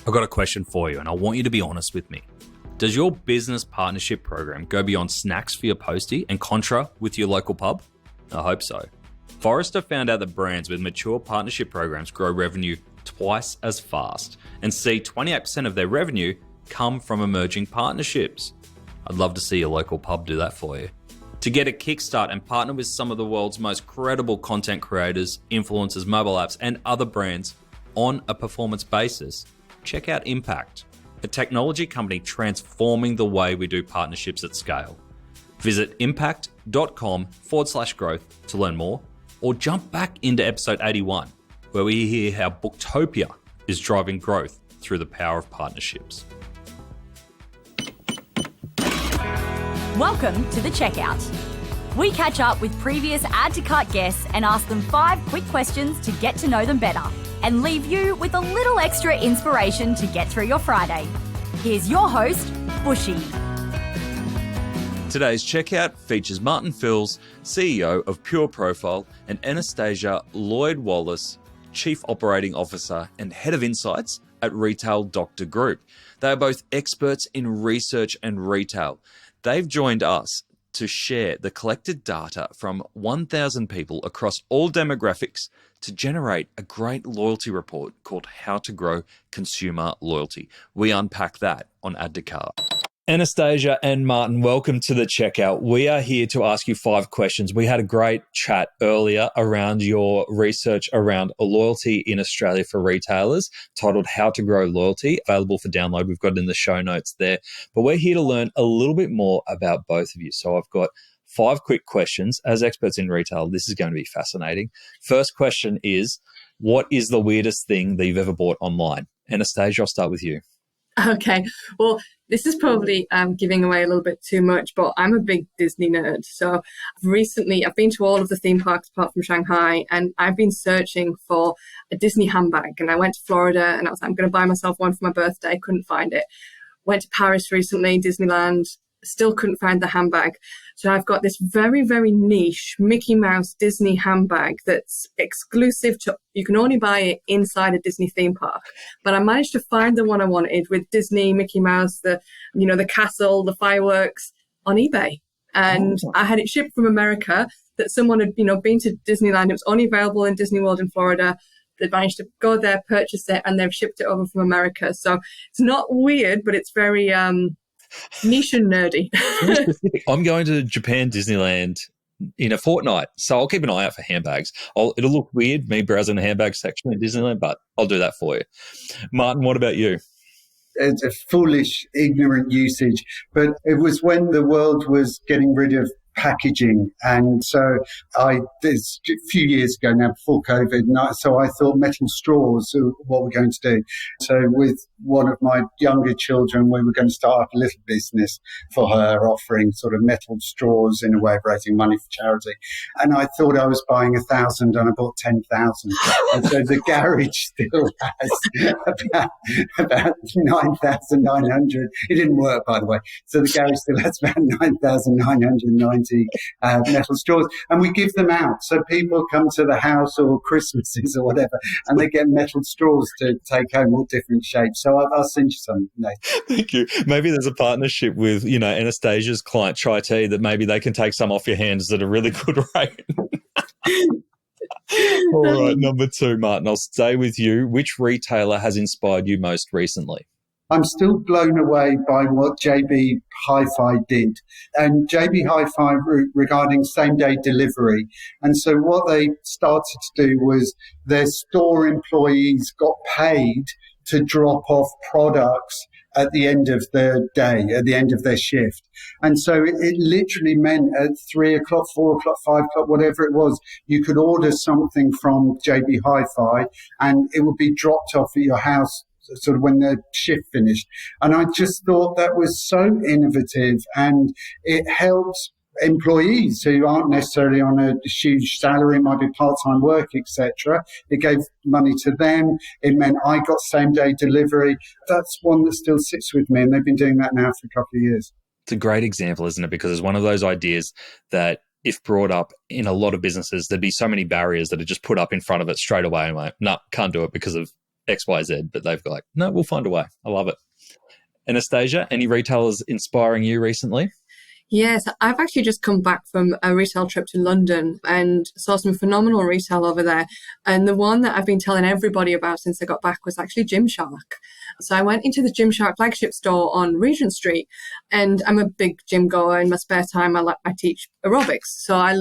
I've got a question for you, and I want you to be honest with me. Does your business partnership program go beyond snacks for your postie and contra with your local pub? I hope so. Forrester found out that brands with mature partnership programs grow revenue twice as fast and see 28% of their revenue come from emerging partnerships. I'd love to see your local pub do that for you. To get a kickstart and partner with some of the world's most credible content creators, influencers, mobile apps, and other brands on a performance basis, check out Impact, a technology company transforming the way we do partnerships at scale. Visit impact.com/growth to learn more, or jump back into episode 81, where we hear how Booktopia is driving growth through the power of partnerships. Welcome to The Checkout. We catch up with previous Add to Cart guests and ask them 5 quick questions to get to know them better and leave you with a little extra inspiration to get through your Friday. Here's your host, Bushy. Today's Checkout features Martin Filz, CEO of PureProfile, and Anastasia Lloyd-Wallis, Chief Operating Officer and Head of Insights at Retail Doctor Group. They are both experts in research and retail. They've joined us to share the collected data from 1,000 people across all demographics to generate a great loyalty report called How to Grow Consumer Loyalty. We unpack that on Add to Cart. Anastasia and Martin, welcome to The Checkout. We are here to ask you 5 questions. We had a great chat earlier around your research around loyalty in Australia for retailers, titled How to Grow Loyalty, available for download. We've got it in the show notes there. But we're here to learn a little bit more about both of you. So I've got 5 quick questions. As experts in retail, this is going to be fascinating. First question is, what is the weirdest thing that you've ever bought online? Anastasia, I'll start with you. Okay, well, this is probably giving away a little bit too much, but I'm a big Disney nerd. So recently, I've been to all of the theme parks apart from Shanghai, and I've been searching for a Disney handbag. And I went to Florida, and I was like, I'm going to buy myself one for my birthday. Couldn't find it. Went to Paris recently, Disneyland. Still couldn't find the handbag. So I've got this very, very niche Mickey Mouse Disney handbag that's exclusive to, you can only buy it inside a Disney theme park. But I managed to find the one I wanted with Disney, Mickey Mouse, the castle, the fireworks on eBay. And I had it shipped from America, that someone had, been to Disneyland. It was only available in Disney World in Florida. They managed to go there, purchase it, and they've shipped it over from America. So it's not weird, but it's very niche and nerdy. I'm going to Japan Disneyland in a fortnight, so I'll keep an eye out for handbags. It'll look weird, me browsing the handbag section at Disneyland, but I'll do that for you. Martin, what about you? It's a foolish, ignorant usage, but it was when the world was getting rid of packaging, and so this a few years ago now, before COVID, so I thought metal straws are what we're going to do. So with one of my younger children, we were going to start up a little business for her, offering sort of metal straws in a way of raising money for charity. And I thought I was buying 1,000, and I bought 10,000. And so the garage still has about 9,900. It didn't work, by the way. So the garage still has about 9,990 metal straws, and we give them out. So people come to the house or Christmases or whatever, and they get metal straws to take home, all different shapes. So I'll send you some, Nathan. Thank you. Maybe there's a partnership with, Anastasia's client, Chai Tea, that maybe they can take some off your hands at a really good rate. All right, number 2, Martin, I'll stay with you. Which retailer has inspired you most recently? I'm still blown away by what JB Hi-Fi did, and JB Hi-Fi regarding same-day delivery. And so what they started to do was their store employees got paid to drop off products at the end of their day, at the end of their shift. And so it literally meant at 3 o'clock, 4 o'clock, 5 o'clock, whatever it was, you could order something from JB Hi-Fi and it would be dropped off at your house sort of when the shift finished. And I just thought that was so innovative, and it helps employees who aren't necessarily on a huge salary, it might be part-time work, etc. It gave money to them. It meant I got same-day delivery. That's one that still sits with me, and they've been doing that now for a couple of years. It's a great example, isn't it? Because it's one of those ideas that if brought up in a lot of businesses, there'd be so many barriers that are just put up in front of it straight away. And like, no, can't do it because of XYZ, but they've got like, no, we'll find a way. I love it. Anastasia, any retailers inspiring you recently? Yes, I've actually just come back from a retail trip to London and saw some phenomenal retail over there. And the one that I've been telling everybody about since I got back was actually Gymshark. So I went into the Gymshark flagship store on Regent Street, and I'm a big gym goer. In my spare time, I teach aerobics. So I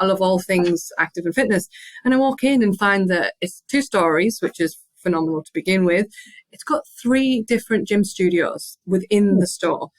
love all things active and fitness. And I walk in and find that it's 2 stories, which is phenomenal to begin with. It's got 3 different gym studios within the store.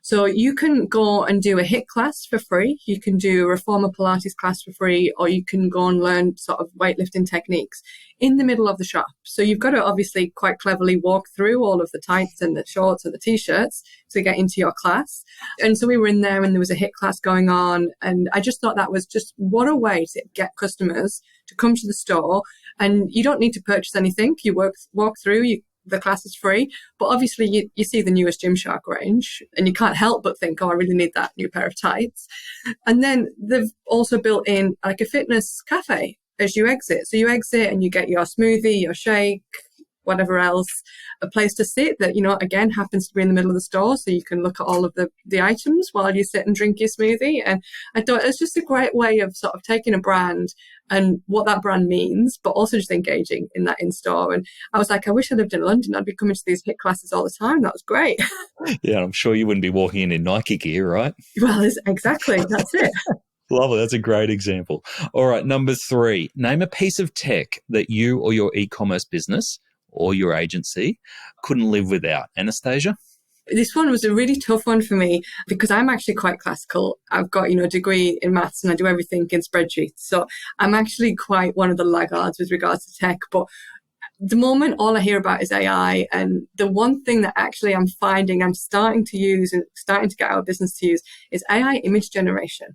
So you can go and do a HIIT class for free. You can do a reformer Pilates class for free, or you can go and learn sort of weightlifting techniques in the middle of the shop. So you've got to obviously quite cleverly walk through all of the tights and the shorts and the t-shirts to get into your class. And so we were in there and there was a HIIT class going on. And I just thought that was just what a way to get customers to come to the store. And you don't need to purchase anything. You walk through, the class is free, but obviously you see the newest Gymshark range and you can't help but think, oh, I really need that new pair of tights. And then they've also built in like a fitness cafe as you exit. So you exit and you get your smoothie, your shake, whatever else, a place to sit that, again, happens to be in the middle of the store. So you can look at all of the items while you sit and drink your smoothie. And I thought it's just a great way of sort of taking a brand and what that brand means, but also just engaging in that in-store. And I was like, I wish I lived in London. I'd be coming to these HIIT classes all the time. That was great. Yeah, I'm sure you wouldn't be walking in Nike gear, right? Well, exactly. That's it. Lovely. That's a great example. All right, number 3, name a piece of tech that you or your e-commerce business or your agency couldn't live without. Anastasia? This one was a really tough one for me because I'm actually quite classical. I've got, a degree in maths and I do everything in spreadsheets. So I'm actually quite one of the laggards with regards to tech. But the moment all I hear about is AI, and the one thing that actually I'm finding I'm starting to use and starting to get our business to use is AI image generation.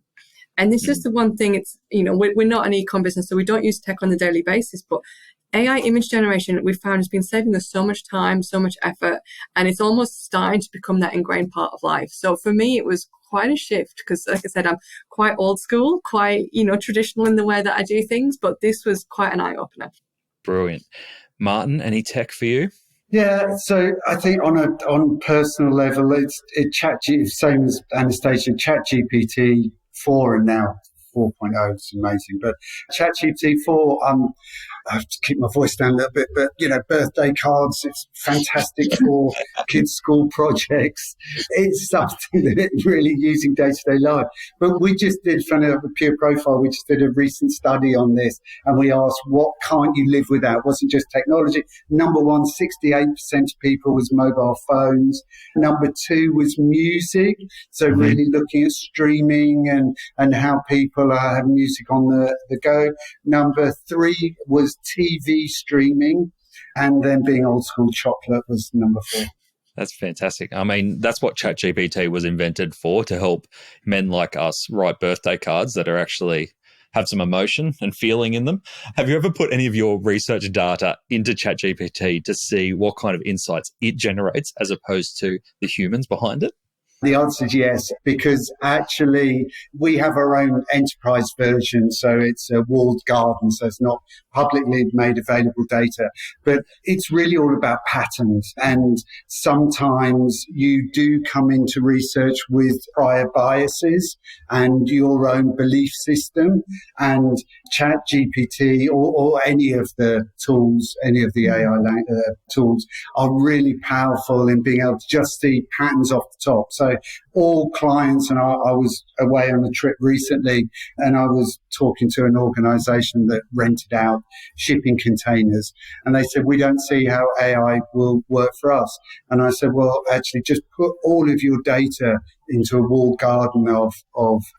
And this is the one thing, it's, we're not an e-com business, so we don't use tech on a daily basis, but AI image generation, we've found, has been saving us so much time, so much effort, and it's almost starting to become that ingrained part of life. So for me, it was quite a shift because, like I said, I'm quite old school, quite, traditional in the way that I do things, but this was quite an eye-opener. Brilliant. Martin, any tech for you? Yeah, so I think on personal level, it's same as Anastasia, ChatGPT 4 and now 4.0 is amazing. But ChatGPT 4, I have to keep my voice down a little bit, but, birthday cards, it's fantastic for kids' school projects. It's something that it's really using day-to-day life. But we just did, from a PureProfile, we just did a recent study on this, and we asked, what can't you live without? It wasn't just technology. Number 1, 68% of people was mobile phones. Number 2 was music. So really looking at streaming and how people have music on the go. Number 3 was TV streaming, and then being old school, chocolate was number 4. That's fantastic. I mean, that's what ChatGPT was invented for, to help men like us write birthday cards that are actually have some emotion and feeling in them. Have you ever put any of your research data into ChatGPT to see what kind of insights it generates as opposed to the humans behind it? The answer is yes, because actually we have our own enterprise version. So it's a walled garden, so it's not publicly made available data. But it's really all about patterns. And sometimes you do come into research with prior biases and your own belief system. And ChatGPT or any of the tools, any of the AI tools are really powerful in being able to just see patterns off the top. So all clients, and I was away on a trip recently, and I was talking to an organization that rented out shipping containers, and they said, we don't see how AI will work for us. And I said, well, actually just put all of your data into a walled garden of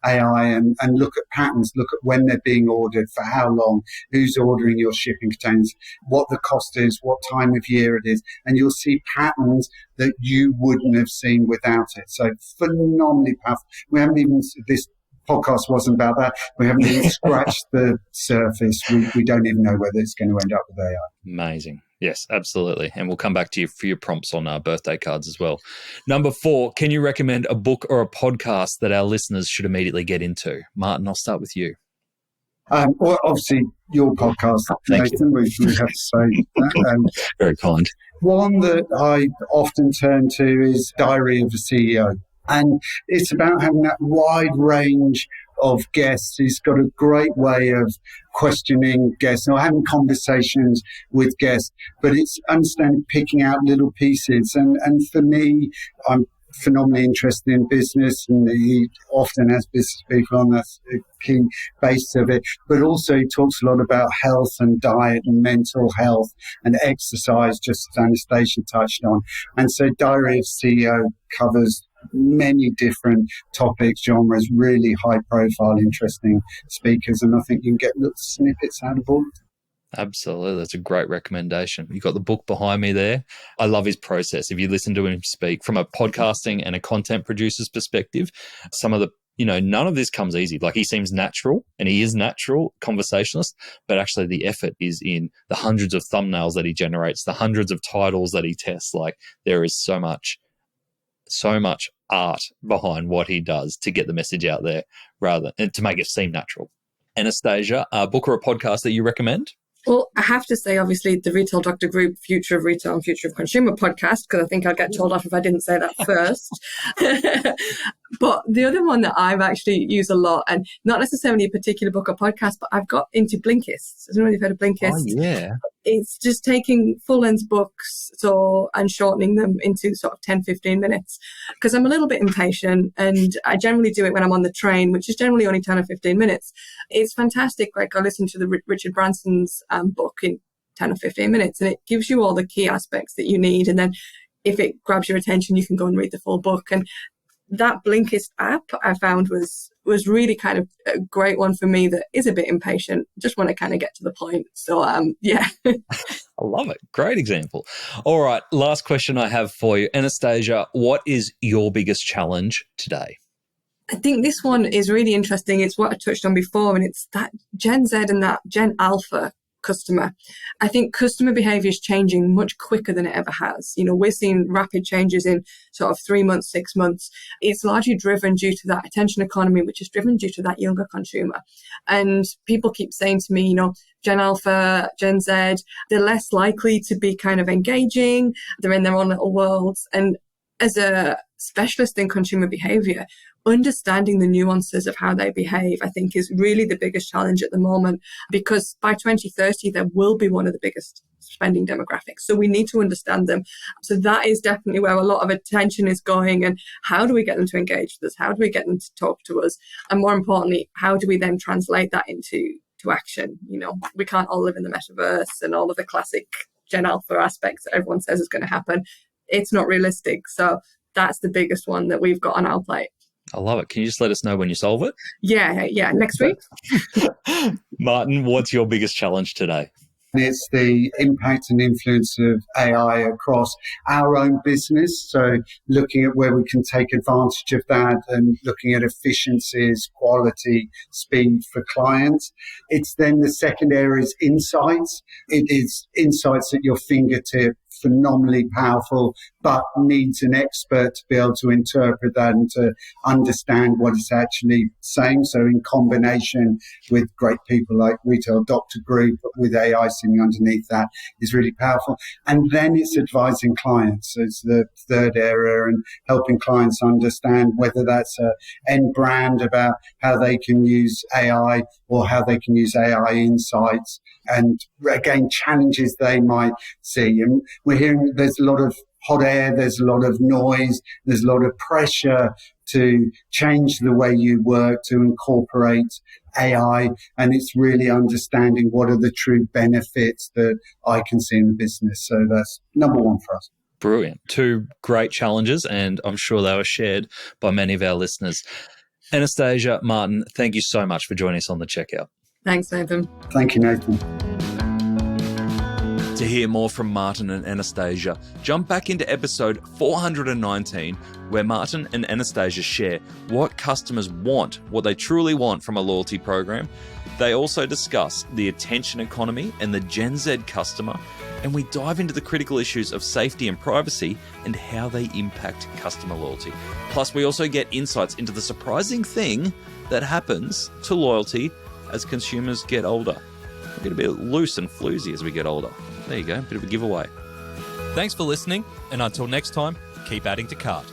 AI and look at patterns, look at when they're being ordered, for how long, who's ordering your shipping containers, what the cost is, what time of year it is, and you'll see patterns that you wouldn't have seen without it. So phenomenally powerful. We haven't even, this podcast wasn't about that. We haven't even scratched the surface. We don't even know whether it's going to end up with AI. Amazing. Yes, absolutely. And we'll come back to you for your prompts on our birthday cards as well. Number 4, can you recommend a book or a podcast that our listeners should immediately get into? Martin, I'll start with you. Well, obviously, your podcast, Nathan. We have to say that. Very kind. One that I often turn to is Diary of a CEO. And it's about having that wide range of guests. He's got a great way of questioning guests or having conversations with guests, but it's understanding, picking out little pieces. And for me, I'm phenomenally interested in business, and he often has business people on a key base of it, but also he talks a lot about health and diet and mental health and exercise, just as Anastasia touched on. And so Diary of CEO covers many different topics, genres, really high profile, interesting speakers, and I think you can get little snippets out of all. Absolutely. That's a great recommendation. You've got the book behind me there. I love his process. If you listen to him speak from a podcasting and a content producer's perspective, some of the, none of this comes easy. Like, he seems natural, and he is natural conversationalist, but actually the effort is in the hundreds of thumbnails that he generates, the hundreds of titles that he tests. Like, there is so much art behind what he does to get the message out there and to make it seem natural. Anastasia, a book or a podcast that you recommend? Well, I have to say, obviously, the Retail Doctor Group Future of Retail and Future of Consumer podcast, because I think I'd get told off if I didn't say that first. But the other one that I've actually used a lot, and not necessarily a particular book or podcast, but I've got into Blinkist. I don't know if you've heard of Blinkist. Oh, yeah. It's just taking full-length books and shortening them into sort of 10, 15 minutes, because I'm a little bit impatient, and I generally do it when I'm on the train, which is generally only 10 or 15 minutes. It's fantastic. Like, I listened to the Richard Branson's book in 10 or 15 minutes, and it gives you all the key aspects that you need. And then if it grabs your attention, you can go and read the full book. And that Blinkist app I found was really kind of a great one for me that is a bit impatient, just want to kind of get to the point. So, yeah. I love it. Great example. All right, last question I have for you. Anastasia, what is your biggest challenge today? I think this one is really interesting. It's what I touched on before, and it's that Gen Z and that Gen Alpha customer. I think customer behavior is changing much quicker than it ever has. We're seeing rapid changes in sort of 3 months, 6 months. It's largely driven due to that attention economy, which is driven due to that younger consumer. And people keep saying to me, Gen Alpha, Gen Z, they're less likely to be kind of engaging. They're in their own little worlds. And as a specialist in consumer behavior, understanding the nuances of how they behave, I think, is really the biggest challenge at the moment, because by 2030, there will be one of the biggest spending demographics. So we need to understand them. So that is definitely where a lot of attention is going. And how do we get them to engage with us? How do we get them to talk to us? And more importantly, how do we then translate that into action? We can't all live in the metaverse and all of the classic Gen Alpha aspects that everyone says is going to happen. It's not realistic. So that's the biggest one that we've got on our plate. I love it. Can you just let us know when you solve it? Yeah, next week. Martin, what's your biggest challenge today? It's the impact and influence of AI across our own business. So looking at where we can take advantage of that and looking at efficiencies, quality, speed for clients. It's then the second area is insights. It is insights at your fingertip, phenomenally powerful, but needs an expert to be able to interpret that and to understand what it's actually saying. So in combination with great people like Retail Doctor Group, with AI sitting underneath that, is really powerful. And then it's advising clients. So it's the third area, and helping clients understand whether that's an end brand about how they can use AI or how they can use AI insights, and again, challenges they might see. And we're hearing there's a lot of hot air, there's a lot of noise, there's a lot of pressure to change the way you work, to incorporate AI, and it's really understanding what are the true benefits that I can see in the business. So that's number one for us. Brilliant. Two great challenges, and I'm sure they were shared by many of our listeners. Anastasia, Martin, thank you so much for joining us on The Checkout. Thanks, Nathan. Thank you, Nathan. To hear more from Martin and Anastasia, jump back into episode 419, where Martin and Anastasia share what customers want, what they truly want from a loyalty program. They also discuss the attention economy and the Gen Z customer, and we dive into the critical issues of safety and privacy and how they impact customer loyalty. Plus, we also get insights into the surprising thing that happens to loyalty as consumers get older. We get a bit loose and floozy as we get older. There you go, bit of a giveaway. Thanks for listening, and until next time, keep adding to cart.